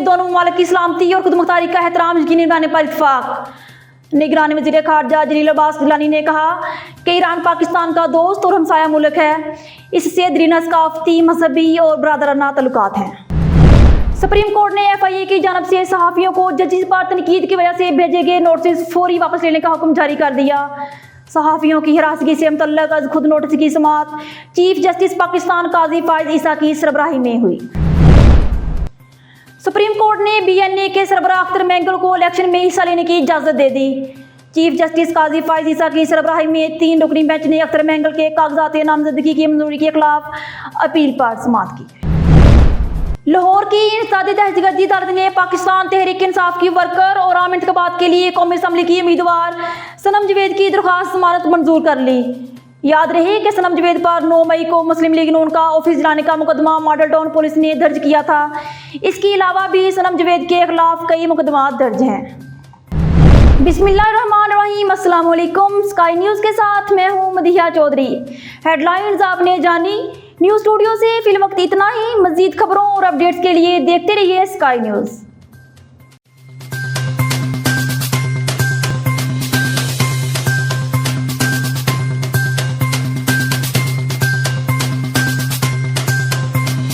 दोनों मुमालिक की सलामती और खुदमुख्तारी का एहतराम यकीनी बनाने पर इत्तफाक। निगरानी वज़ीर ख़ारजा जलील अब्बास गिलानी ने कहा कि ईरान पाकिस्तान का दोस्त और हमसाया मुल्क है, इससे दरीना सकाफ़ती, मजहबी और बरादराना तल्लुकात हैं। सुप्रीम कोर्ट ने FIA की जानब से सहाफ़ियों को जजिस पर तनकीद की वजह से भेजे गए नोटिस फौरी वापस लेने का हुक्म जारी कर दिया। सहाफ़ियों की हिरासगी से मुतल्लक़ अज़ खुद नोटिस की समाअत चीफ जस्टिस पाकिस्तान काजी फ़ाइज़ ईसा की सरबराही में हुई। सुप्रीम कोर्ट ने BNA के सरबराह अख्तर मैंगल को इलेक्शन में हिस्सा लेने की इजाज़त दे दी। चीफ जस्टिस काजी फ़ाइज़ ईसा की सरबराही में 3 रुकनी बेंच ने अख्तर मैंगल के कागजात नामजदगी की मंजूरी के खिलाफ अपील पर समाअत की। लाहौर की इंसदादी दहशतगर्दी अदालत ने पाकिस्तान तहरीक इंसाफ की वर्कर और आम इंतखाबात के लिए कौमी असम्बली की उम्मीदवार सनम जवेद की दरख्वास्त जमानत मंजूर कर ली। याद रहे कि सनम जवेद पर 9 मई को मुस्लिम लीग नून का ऑफिस जलाने का मुकदमा मॉडल टाउन पुलिस ने दर्ज किया था। इसके अलावा भी सनम जवेद के खिलाफ कई मुकदमा दर्ज हैं। बिस्मिल्लाहिर्रहमानिर्रहीम, अस्सलाम वालेकुम। स्काई न्यूज़ के साथ मैं हूं मदीहा चौधरी। हेडलाइंस आपने जानी। न्यूज़ स्टूडियो से फिल वक्त इतना ही। मजीद खबरों और अपडेट्स के लिए देखते रहिए स्काई न्यूज़।